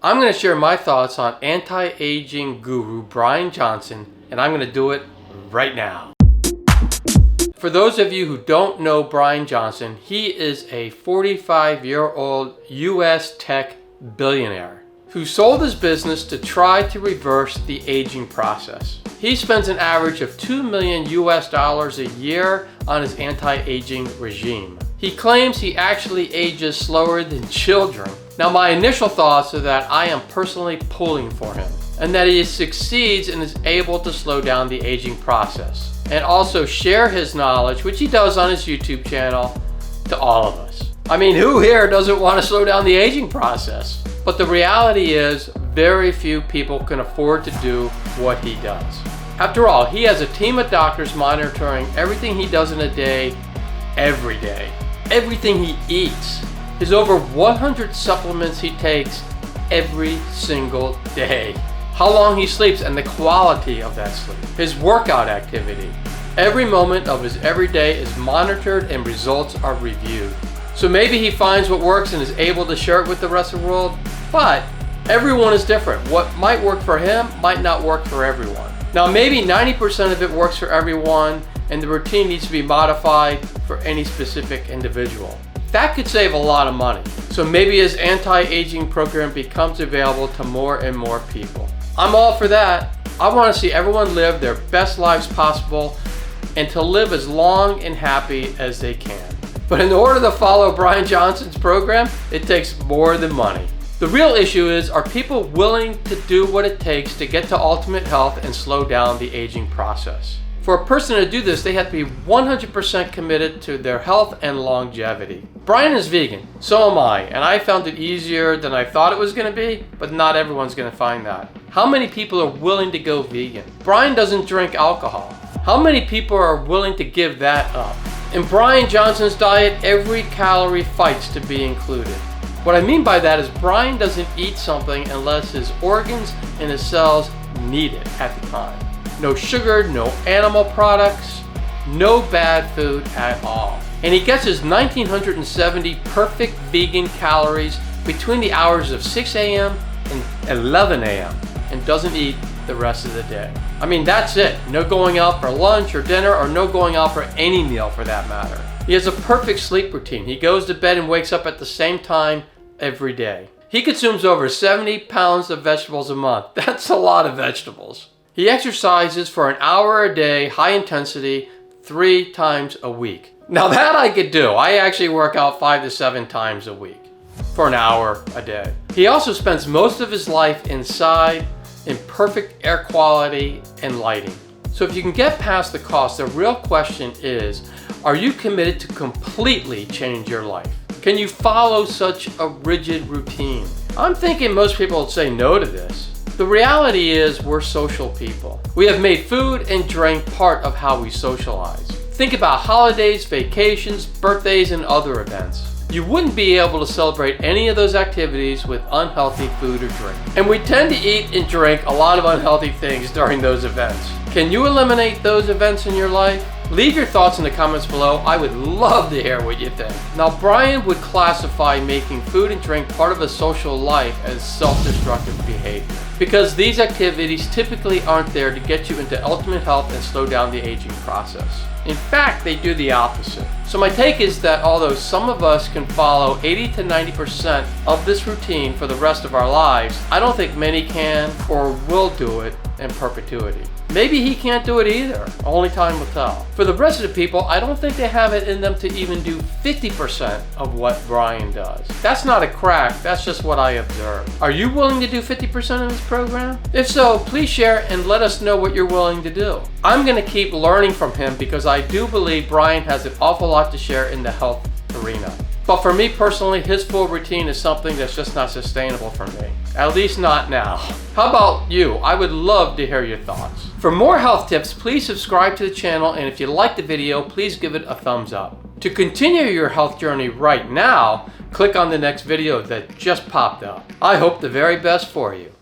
I'm going to share my thoughts on anti-aging guru Bryan Johnson, and I'm going to do it right now. For those of you who don't know Bryan Johnson, he is a 45-year-old US tech billionaire who sold his business to try to reverse the aging process. He spends an average of $2 million a year on his anti-aging regime. He claims he actually ages slower than children. Now, my initial thoughts are that I am personally pulling for him and that he succeeds and is able to slow down the aging process and also share his knowledge, which he does on his YouTube channel, to all of us. I mean, who here doesn't want to slow down the aging process? But the reality is, very few people can afford to do what he does. After all, he has a team of doctors monitoring everything he does in a day, every day. Everything he eats. His over 100 supplements he takes every single day. How long he sleeps and the quality of that sleep. His workout activity. Every moment of his everyday is monitored and results are reviewed. So maybe he finds what works and is able to share it with the rest of the world, but everyone is different. What might work for him might not work for everyone. Now maybe 90% of it works for everyone and the routine needs to be modified for any specific individual. That could save a lot of money. So maybe his anti-aging program becomes available to more and more people. I'm all for that. I want to see everyone live their best lives possible and to live as long and happy as they can. But in order to follow Bryan Johnson's program, it takes more than money. The real issue is, are people willing to do what it takes to get to ultimate health and slow down the aging process? For a person to do this, they have to be 100% committed to their health and longevity. Bryan is vegan, so am I, and I found it easier than I thought it was going to be, but not everyone's going to find that. How many people are willing to go vegan? Bryan doesn't drink alcohol. How many people are willing to give that up? In Bryan Johnson's diet, every calorie fights to be included. What I mean by that is Bryan doesn't eat something unless his organs and his cells need it at the time. No sugar, no animal products, no bad food at all. And he gets his 1970 perfect vegan calories between the hours of 6 a.m. and 11 a.m. and doesn't eat the rest of the day. I mean, that's it. No going out for lunch or dinner, or no going out for any meal for that matter. He has a perfect sleep routine. He goes to bed and wakes up at the same time every day. He consumes over 70 pounds of vegetables a month. That's a lot of vegetables. He exercises for an hour a day, high intensity, 3 times a week. Now that I could do. I actually work out 5 to 7 times a week for an hour a day. He also spends most of his life inside in perfect air quality and lighting. So if you can get past the cost, the real question is, are you committed to completely change your life? Can you follow such a rigid routine? I'm thinking most people would say no to this. The reality is we're social people. We have made food and drink part of how we socialize. Think about holidays, vacations, birthdays, and other events. You wouldn't be able to celebrate any of those activities with unhealthy food or drink. And we tend to eat and drink a lot of unhealthy things during those events. Can you eliminate those events in your life? Leave your thoughts in the comments below. I would love to hear what you think. Now, Bryan would classify making food and drink part of a social life as self-destructive behavior, because these activities typically aren't there to get you into ultimate health and slow down the aging process. In fact, they do the opposite. So my take is that although some of us can follow 80 to 90% of this routine for the rest of our lives, I don't think many can or will do it in perpetuity. Maybe he can't do it either. Only time will tell. For the rest of the people, I don't think they have it in them to even do 50% of what Bryan does. That's not a crack, that's just what I observed. Are you willing to do 50% of this program? If so, please share and let us know what you're willing to do. I'm gonna keep learning from him because I do believe Bryan has an awful lot to share in the health arena. But for me personally, his full routine is something that's just not sustainable for me. At least not now. How about you? I would love to hear your thoughts. For more health tips, please subscribe to the channel, and if you liked the video, please give it a thumbs up. To continue your health journey right now, click on the next video that just popped up. I hope the very best for you.